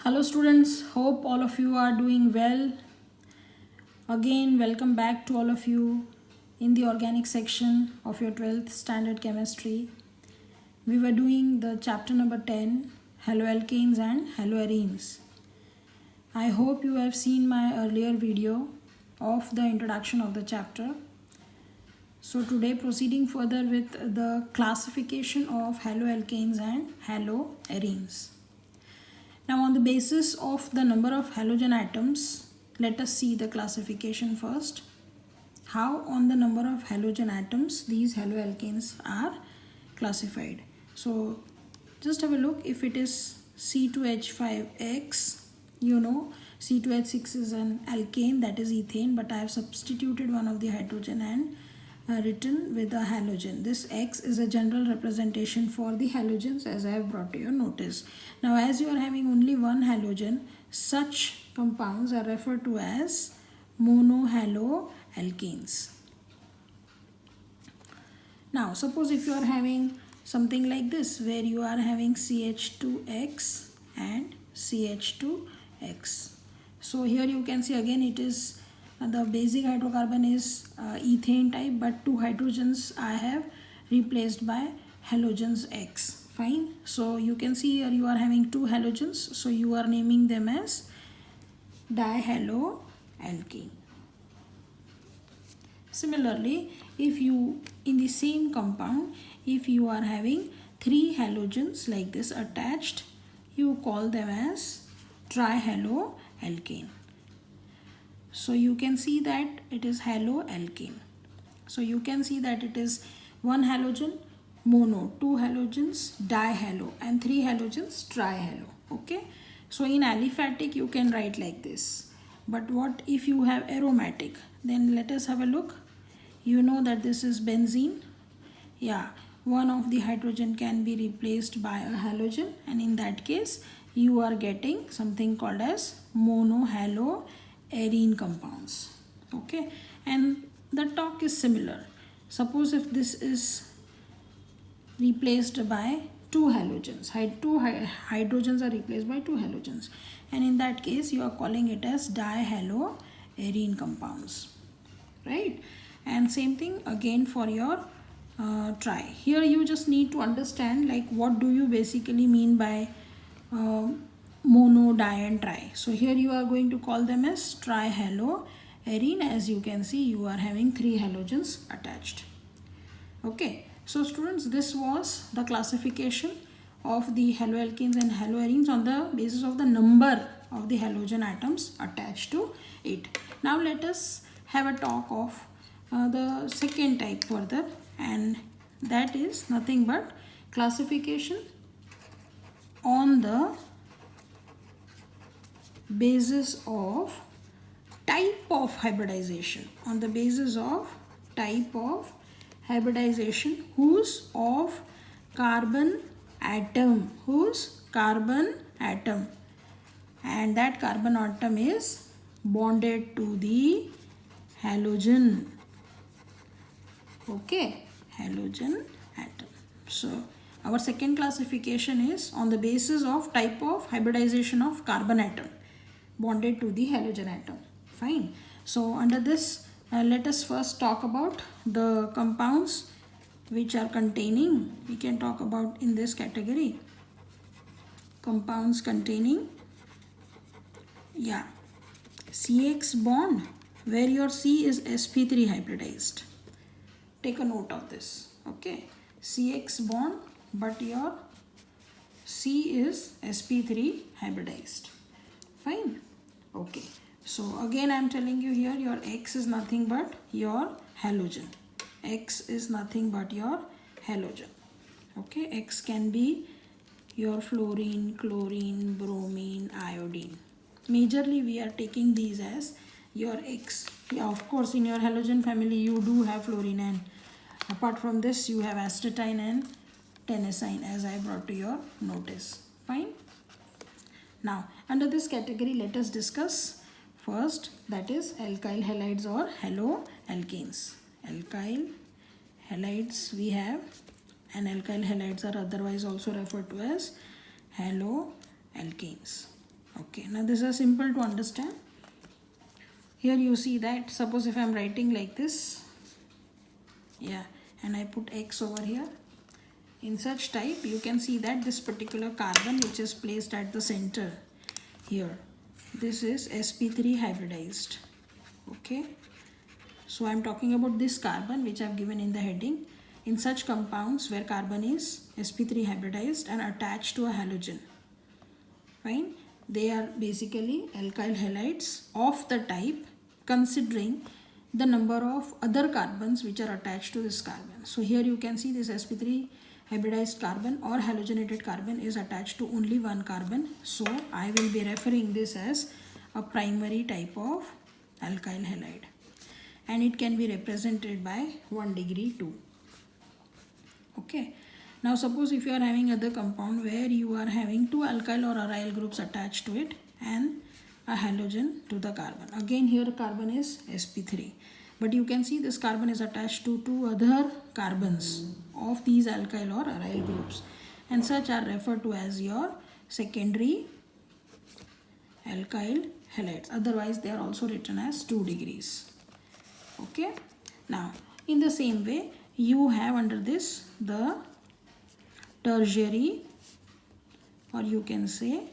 Hello students, hope all of you are doing well. Again, welcome back to all of you in the organic section of your 12th standard chemistry. We were doing the chapter number 10, haloalkanes and haloarenes. I hope you have seen my earlier video of the introduction of the chapter. So today proceeding further with the classification of haloalkanes and haloarenes. Now on the basis of the number of halogen atoms, let us see the classification first. How on the number of halogen atoms these haloalkanes are classified. So just have a look. If it is C2H5X, you know C2H6 is an alkane, that is ethane, but I have substituted one of the hydrogen and written with a halogen. This X is a general representation for the halogens as I have brought to your notice. Now as you are having only one halogen, such compounds are referred to as monohaloalkanes. Now suppose if you are having something like this where you are having CH2X and CH2X. So here you can see again it is the basic hydrocarbon is ethane type, but two hydrogens I have replaced by halogens X. Fine. So you can see here you are having two halogens, so you are naming them as dihaloalkane. Similarly, if you in the same compound, if you are having three halogens like this attached, you call them as trihaloalkane. So you can see that it is haloalkane. So you can see that it is one halogen mono, two halogens dihalo, and three halogens trihalo. Okay. So in aliphatic you can write like this. But what if you have aromatic? Then let us have a look. You know that this is benzene. Yeah, one of the hydrogen can be replaced by a halogen, and in that case you are getting something called as monohaloarene compounds. Okay, and the talk is similar. Suppose if this is replaced by two halogens, two hydrogens are replaced by two halogens, and in that case you are calling it as dihaloarene compounds, right? And same thing again for your tri. Here you just need to understand like what do you basically mean by mono, di and tri. So here you are going to call them as trihaloarene. As you can see you are having three halogens attached. Okay, so students, this was the classification of the haloalkanes and haloarenes on the basis of the number of the halogen atoms attached to it. Now let us have a talk of the second type further, and that is nothing but classification on the basis of type of hybridization. On the basis of type of hybridization whose of carbon atom, and that carbon atom is bonded to the halogen. Okay, halogen atom. So our second classification is on the basis of type of hybridization of carbon atom bonded to the halogen atom. Fine. So under this let us first talk about the compounds which are containing, we can talk about in this category compounds containing CX bond where your C is sp3 hybridized. Take a note of this. Okay, CX bond but your C is sp3 hybridized. Fine. Okay, so again I am telling you here your X is nothing but your halogen. X is nothing but your halogen. Okay, X can be your fluorine, chlorine, bromine, iodine. Majorly we are taking these as your X. Yeah, of course in your halogen family you do have fluorine, and apart from this you have astatine and tennessine as I brought to your notice. Fine. Now under this category let us discuss first, that is alkyl halides or haloalkanes. Alkyl halides we have, and alkyl halides are otherwise also referred to as haloalkanes. Okay, now this is simple to understand. Here you see that, suppose if I am writing like this, yeah, and I put X over here, in such type you can see that this particular carbon which is placed at the center here, this is sp3 hybridized. Okay, so I am talking about this carbon which I have given in the heading. In such compounds where carbon is sp3 hybridized and attached to a halogen, fine, they are basically alkyl halides of the type considering the number of other carbons which are attached to this carbon. So here you can see this sp3 hybridized carbon or halogenated carbon is attached to only one carbon. So I will be referring this as a primary type of alkyl halide, and it can be represented by 1 degree 2. Okay. Now suppose if you are having other compound where you are having two alkyl or aryl groups attached to it and a halogen to the carbon. Again here carbon is sp3, but you can see this carbon is attached to two other carbons of these alkyl or aryl groups, and such are referred to as your secondary alkyl halides. Otherwise they are also written as 2 degrees. Okay. Now in the same way you have under this the tertiary, or you can say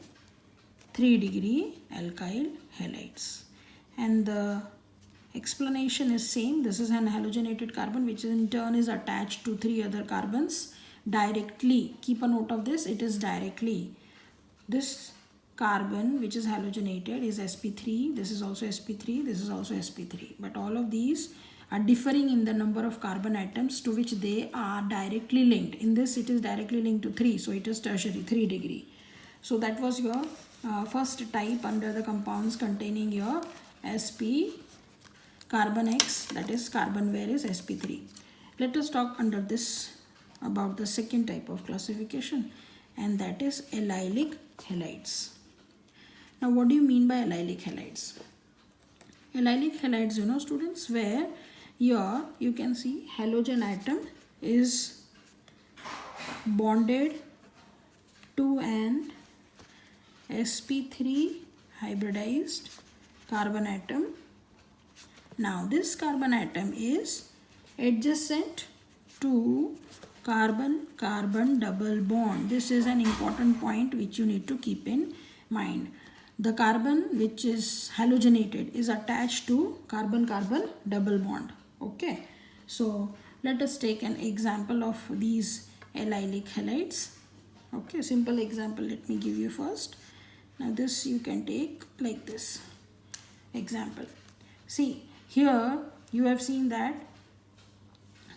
3 degree alkyl halides, and the explanation is same. This is an halogenated carbon which in turn is attached to 3 other carbons directly. Keep a note of this, it is directly. This carbon which is halogenated is sp3, this is also sp3, this is also sp3, but all of these are differing in the number of carbon atoms to which they are directly linked. In this it is directly linked to 3, so it is tertiary, 3 degree. So that was your first type under the compounds containing your sp carbon X, that is carbon where is sp3. Let us talk under this about the second type of classification, and that is allylic halides. Now what do you mean by allylic halides? Allylic halides, you know students, where here you can see halogen atom is bonded to an sp3 hybridized carbon atom. Now this carbon atom is adjacent to carbon-carbon double bond. This is an important point which you need to keep in mind. The carbon which is halogenated is attached to carbon-carbon double bond. Okay, so let us take an example of these allylic halides. Okay, simple example let me give you first. Now this you can take like this example. See, here you have seen that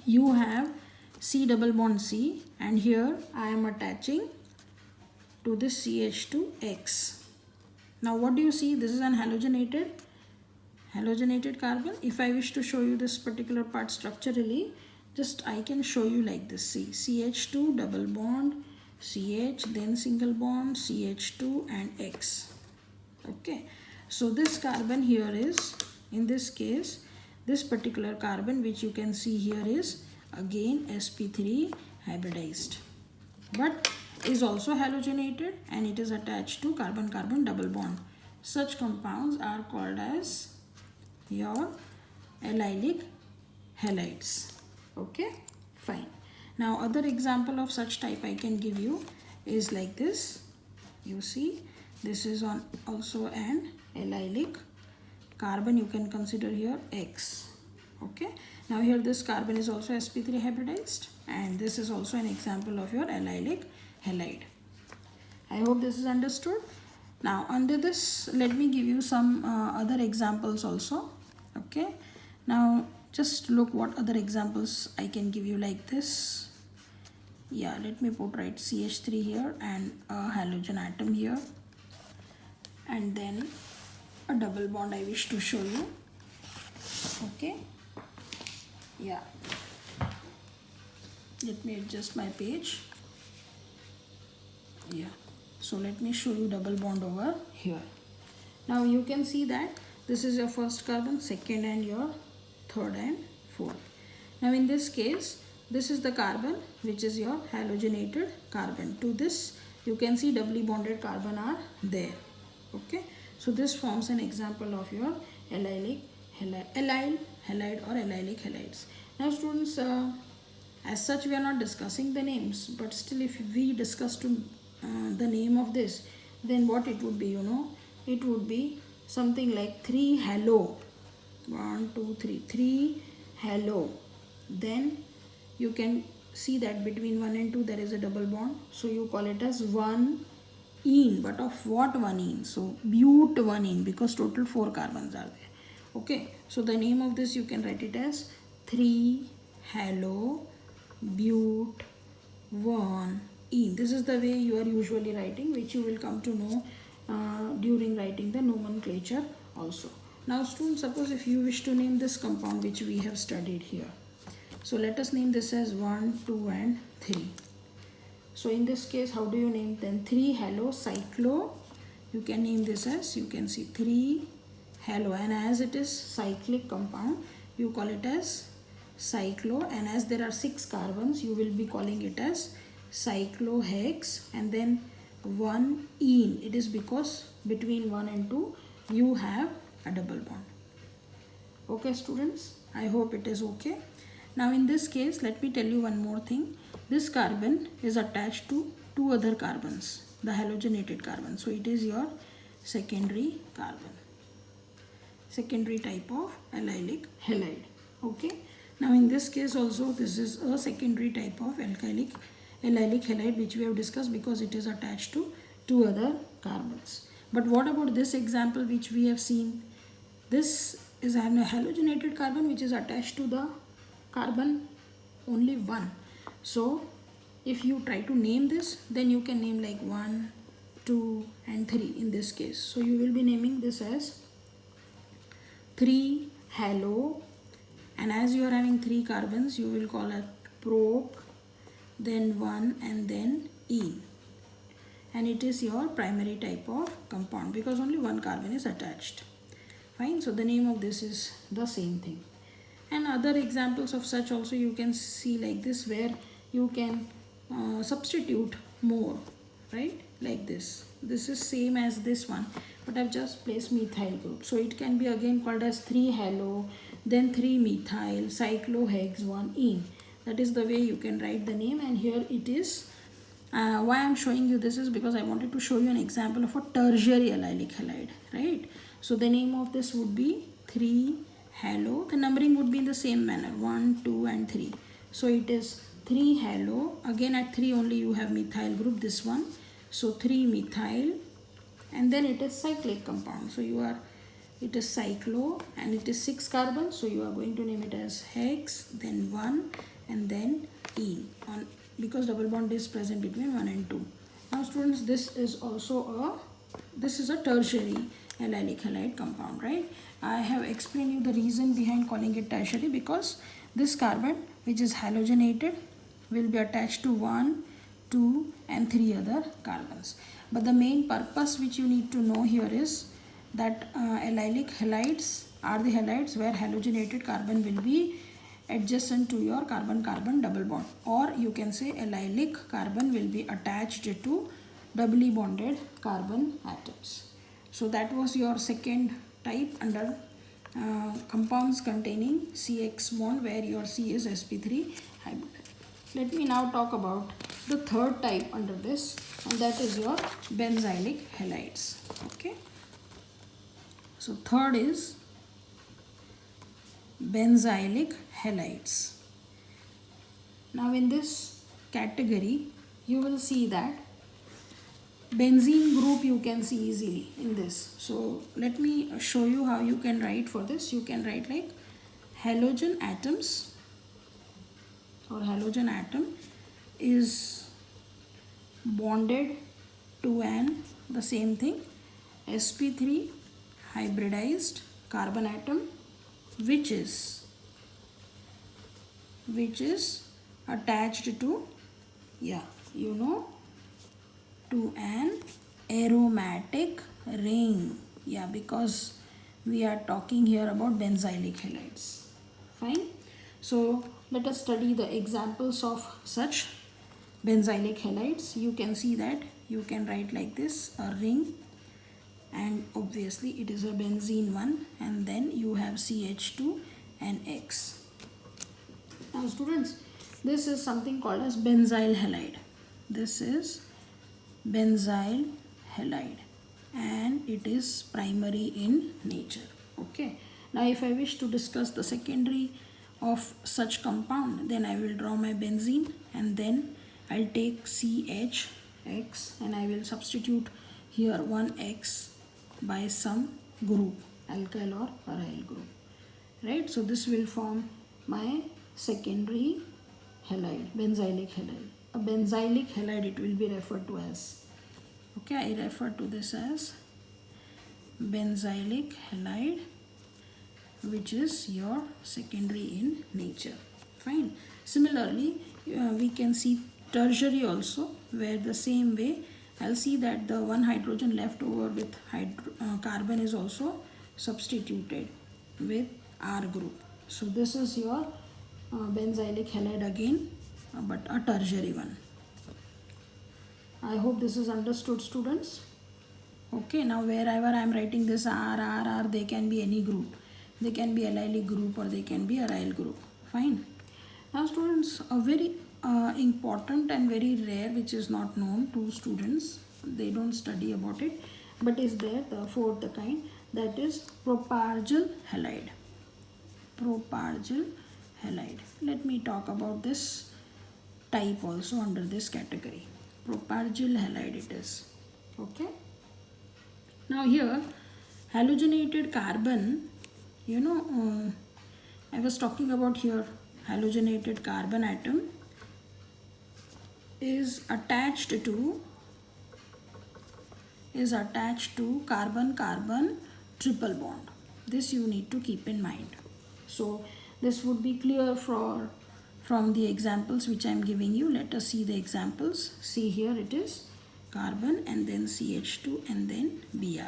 you have C double bond C, and here I am attaching to this CH2X. Now what do you see? This is an halogenated carbon. If I wish to show you this particular part structurally, just I can show you like this. See, CH2 double bond CH, then single bond CH2 and X. Okay, so this carbon here is, in this case, this particular carbon which you can see here is again sp3 hybridized, but is also halogenated and it is attached to carbon-carbon double bond. Such compounds are called as your allylic halides. Okay, fine. Now other example of such type I can give you is like this. You see, this is on also an allylic carbon, you can consider here X. Okay, now here this carbon is also sp3 hybridized, and this is also an example of your allylic halide. I hope this is understood. Now under this, let me give you some other examples also. Okay, now just look what other examples I can give you like this. Yeah, let me put right CH3 here and a halogen atom here, and then a double bond I wish to show you. Okay, yeah, let me adjust my page. Yeah, so let me show you double bond over here. Now you can see that this is your first carbon, second and your third and fourth. Now in this case, this is the carbon which is your halogenated carbon. To this you can see doubly bonded carbon are there. Okay, so this forms an example of your allylic halide or allylic halides. Now students, as such we are not discussing the names, but still if we discuss the name of this, then what it would be, it would be something like 3 halo. 1 2 3 3 halo. Then you can see that between 1 and 2 there is a double bond, so you call it as 1 ene. But of what 1 ene? So but 1 ene, because total 4 carbons are there. Okay, so the name of this you can write it as 3 halo but 1 ene. This is the way you are usually writing, which you will come to know during writing the nomenclature also. Now students, suppose if you wish to name this compound which we have studied here, so let us name this as 1 2 and 3. So in this case, how do you name? Then 3 halo cyclo, you can name this as, you can see 3 halo, and as it is cyclic compound, you call it as cyclo, and as there are 6 carbons, you will be calling it as cyclohex, and then 1 ene. It is because between 1 and 2 you have a double bond. Okay students, I hope it is okay. Now in this case, let me tell you one more thing. This carbon is attached to 2 other carbons, the halogenated carbon. So it is your secondary carbon, secondary type of allylic halide. Okay. Now in this case also, this is a secondary type of allylic halide which we have discussed, because it is attached to 2 other carbons. But what about this example which we have seen? This is a halogenated carbon which is attached to the carbon only 1. So if you try to name this, then you can name like 1 2 and 3 in this case. So you will be naming this as 3 halo, and as you are having 3 carbons, you will call it prop, then 1 and then ene, and it is your primary type of compound because only 1 carbon is attached. Fine, so the name of this is the same thing. And other examples of such also you can see like this, where you can substitute more, right? Like this. This is same as this one, but I've just placed methyl group. So it can be again called as 3 halo, then 3 methyl, cyclohex, 1 ene. That is the way you can write the name. And here it is. Why I'm showing you this is because I wanted to show you an example of a tertiary allylic halide, right? So the name of this would be 3 halo. The numbering would be in the same manner, 1 2 and 3. So it is 3 halo. Again at 3 only you have methyl group, this one. So 3 methyl, and then it is cyclic compound. So it is cyclo, and it is 6 carbons. So you are going to name it as hex, then 1 and then ene, because double bond is present between 1 and 2. Now students, this is a tertiary allylic halide compound, right? I have explained you the reason behind calling it tertiary, because this carbon which is halogenated will be attached to 1, 2 and 3 other carbons. But the main purpose which you need to know here is that allylic halides are the halides where halogenated carbon will be adjacent to your carbon-carbon double bond, or you can say allylic carbon will be attached to doubly bonded carbon atoms. So that was your second type under compounds containing CX bond, where your C is sp3 hybrid. Let me now talk about the third type under this, and that is your benzylic halides. Okay. So third is benzylic halides. Now in this category you will see that benzene group you can see easily in this. So let me show you how you can write for this. You can write like halogen atoms, or halogen atom is bonded to the same thing, sp3 hybridized carbon atom, which is attached to to an aromatic ring. Because we are talking here about benzylic halides. Fine. So let us study the examples of such benzylic halides. You can see that you can write like this, a ring, and obviously it is a benzene one, and then you have CH2 and X. Now students, this is something called as benzyl halide. This is benzyl halide and it is primary in nature. Okay. Now if I wish to discuss the secondary of such compound, then I will draw my benzene and then I'll take CHX and I will substitute here one X by some group, alkyl or aryl group, right? So this will form my secondary halide, benzylic halide. A benzylic halide it will be referred to as. Okay, I refer to this as benzylic halide, which is your secondary in nature. Fine. Similarly, we can see tertiary also, where the same way I'll see that the one hydrogen left over with carbon is also substituted with R group. So this is your benzylic halide again, but a tertiary one. I hope this is understood, students. Okay, now wherever I am writing this R, they can be any group. They can be allylic group or they can be aryl group. Fine. Now students, a very important and very rare, which is not known to students, they don't study about it, but is there, the fourth kind, that is propargyl halide. Propargyl halide. Let me talk about this type also under this category. Propargyl halide it is. Okay. Now here, halogenated carbon, I was talking about here, halogenated carbon atom is attached to carbon-carbon triple bond. This you need to keep in mind. So this would be clear from the examples which I am giving you. Let us see the examples. See here, it is carbon and then CH2 and then Br.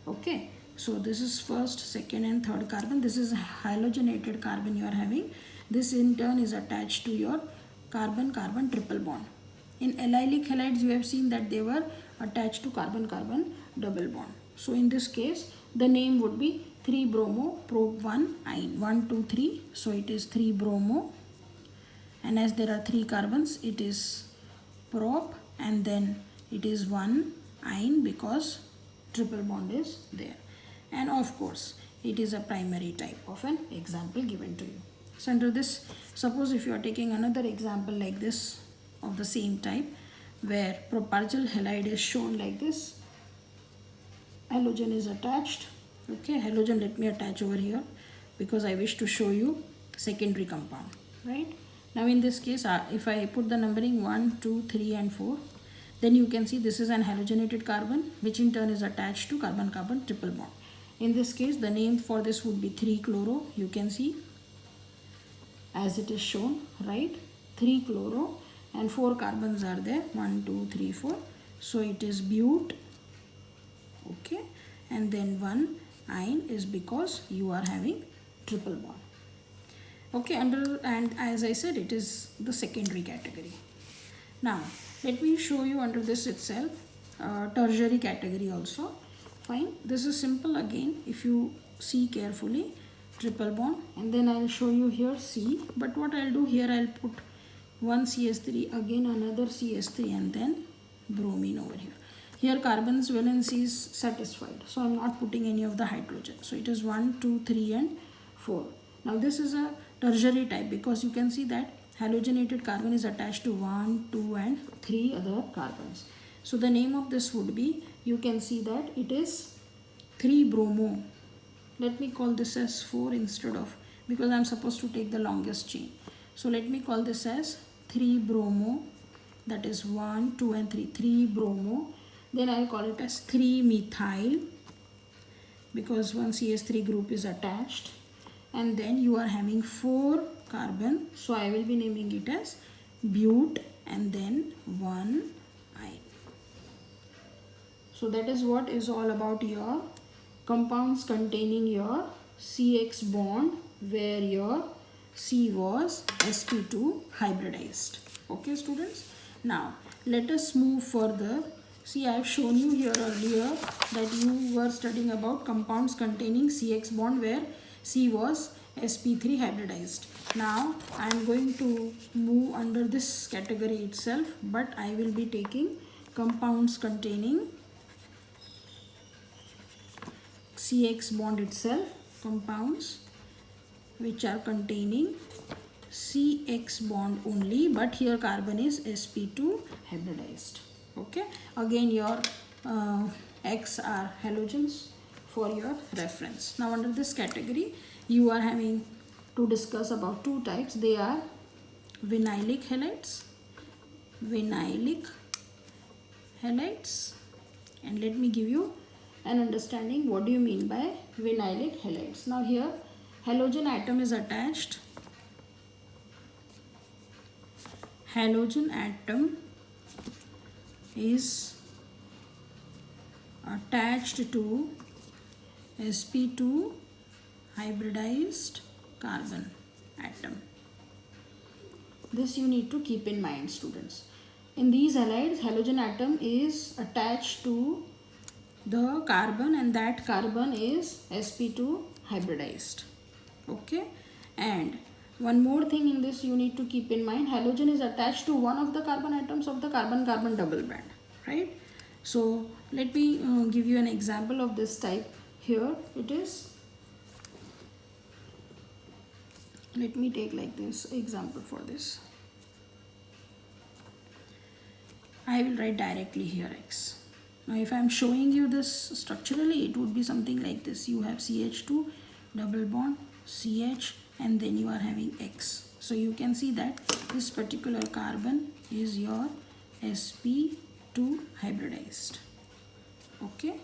Okay. So this is first, second and third carbon. This is halogenated carbon you are having. This in turn is attached to your carbon-carbon triple bond. In allylic halides you have seen that they were attached to carbon-carbon double bond. So in this case the name would be 3-bromo prop 1-ine. 1, 2, 3. So it is 3-bromo, and as there are 3 carbons it is prop and then it is 1-ine because triple bond is there. And of course it is a primary type of an example given to you. So under this, suppose if you are taking another example like this of the same type, where propargyl halide is shown like this, halogen is attached. Okay, halogen let me attach over here because I wish to show you secondary compound, right? Now in this case, if I put the numbering 1, 2, 3 and 4, then you can see this is an halogenated carbon which in turn is attached to carbon-carbon triple bond. In this case, the name for this would be 3-chloro. You can see as it is shown, right? 3-chloro and 4 carbons are there. 1, 2, 3, 4. So it is bute. Okay. And then 1-ine is because you are having triple bond. Okay. And as I said, it is the secondary category. Now, let me show you under this itself, tertiary category also. Fine. This is simple again. If you see carefully, triple bond, and then I'll show you here C. But what I'll do here, I'll put one CS3, again another CS3, and then bromine over here. Here carbon's valency is satisfied, so I'm not putting any of the hydrogen. So it is 1, 2, 3 and 4. Now this is a tertiary type because you can see that halogenated carbon is attached to 1, 2 and 3 other carbons. So the name of this would be, you can see that it is 3-bromo. Let me call this as 4 instead of, because I'm supposed to take the longest chain. So let me call this as 3-bromo, that is 1, 2 and 3, 3-bromo. Then I'll call it as 3-methyl because one CS3 group is attached. And then you are having 4 carbon. So I will be naming it as bute and then 1-ine. So that is what is all about your compounds containing your CX bond where your C was sp2 hybridized. Okay students. Now let us move further See, I have shown you here earlier that you were studying about compounds containing CX bond where C was sp3 hybridized. Now I am going to move under this category itself, but I will be taking compounds containing CX bond itself, compounds which are containing CX bond only, but here carbon is sp2 hybridized. Okay, again your X are halogens for your reference. Now under this category you are having to discuss about two types. They are vinylic halides, and let me give you an understanding what do you mean by vinylic halides. Now here halogen atom is attached, halogen atom is attached to sp2 hybridized carbon atom. This you need to keep in mind, students. In these halides, halogen atom is attached to the carbon and that carbon is sp2 hybridized. Okay, and one more thing in this you need to keep in mind, halogen is attached to one of the carbon atoms of the carbon-carbon double bond, right? So let me give you an example of this type. Here it is, let me take like this example for this. I will write directly here X. Now if I am showing you this structurally, it would be something like this. You have CH2 double bond CH and then you are having X. So you can see that this particular carbon is your sp2 hybridized. Okay,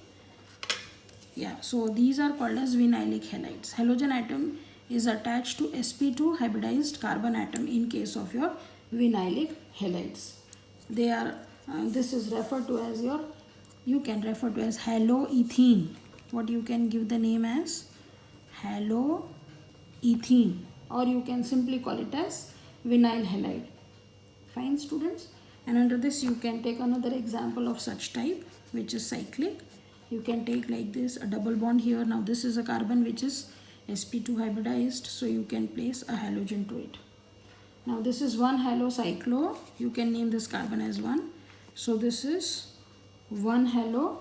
yeah, so these are called as vinylic halides. Halogen atom is attached to sp2 hybridized carbon atom in case of your vinylic halides. They are this is referred to as your, you can refer to as haloethene. What you can give the name as haloethene, or you can simply call it as vinyl halide. Fine, students. And under this you can take another example of such type, which is cyclic. You can take like this, a double bond here. Now this is a carbon which is sp2 hybridized, so you can place a halogen to it. Now this is one halocyclo, you can name this carbon as 1. So this is 1 halo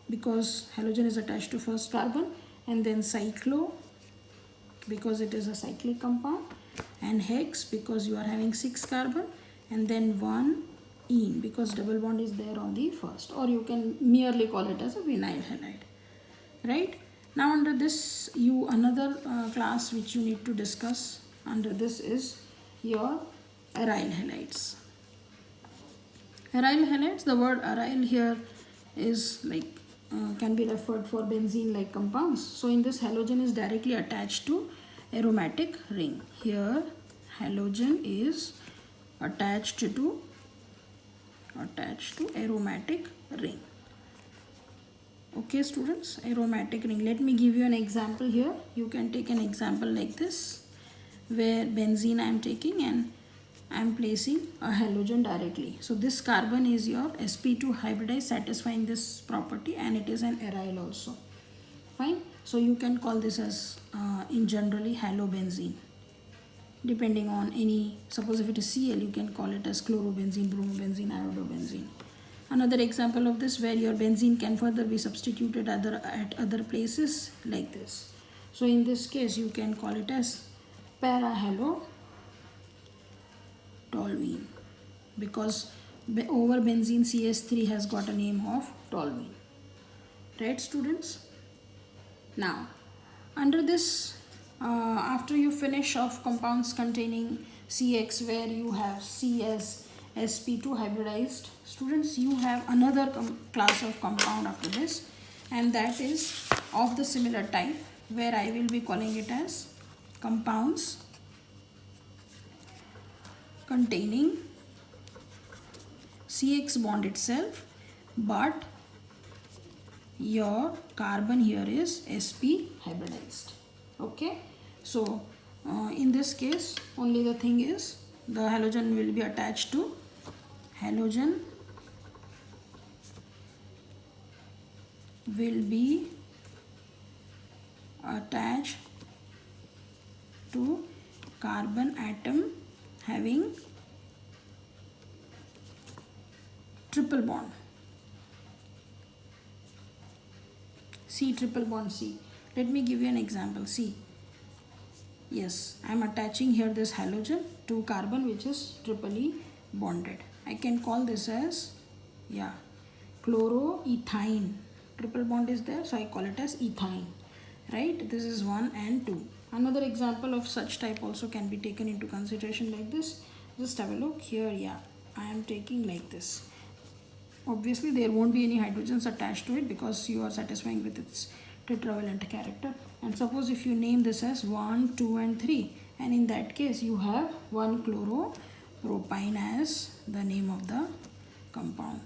because halogen is attached to first carbon, and then cyclo because it is a cyclic compound, and hex because you are having 6 carbon, and then 1 ene because double bond is there on the first, or you can merely call it as a vinyl halide, right? Now under this you another class which you need to discuss under this is your aryl halides. Aryl halides, the word aryl here is like can be referred for benzene like compounds. So in this halogen is directly attached to aromatic ring. Here halogen is attached to aromatic ring. Okay students, aromatic ring. Let me give you an example here. You can take an example like this where benzene I am taking and I am placing a halogen directly. So this carbon is your sp2 hybridized satisfying this property, and it is an aryl also. Fine. So you can call this as in generally halobenzene. Depending on any, suppose if it is Cl, you can call it as chlorobenzene, bromobenzene, iodobenzene. Another example of this where your benzene can further be substituted at other places like this. So in this case you can call it as parahalotoluene because over benzene CS3 has got a name of toluene. Right students? Now under this after you finish off compounds containing CX where you have CS sp2 hybridized, students, you have another class of compound after this, and that is of the similar type where I will be calling it as compounds containing CX bond itself, but your carbon here is sp hybridized. Okay, so in this case only the thing is the halogen will be attached to halogen will be attached to carbon atom having triple bond. C, triple bond C. Let me give you an example. See, yes, I am attaching here this halogen to carbon which is triply bonded. I can call this as, yeah, chloroethine. Triple bond is there, so I call it as ethine. Right? This is 1 and 2. Another example of such type also can be taken into consideration like this. Just have a look here. Yeah, I am taking like this. Obviously there won't be any hydrogens attached to it because you are satisfying with its tetravalent character. And suppose if you name this as 1, 2 and 3, and in that case you have 1 chloropropine as the name of the compound.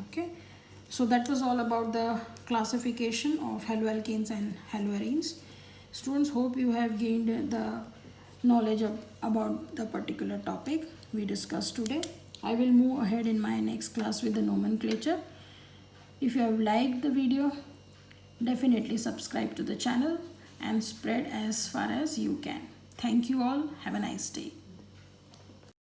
Okay, so that was all about the classification of haloalkanes and haloarenes. Students, hope you have gained the knowledge about the particular topic we discussed today. I will move ahead in my next class with the nomenclature. If you have liked the video, definitely subscribe to the channel and spread as far as you can. Thank you all. Have a nice day.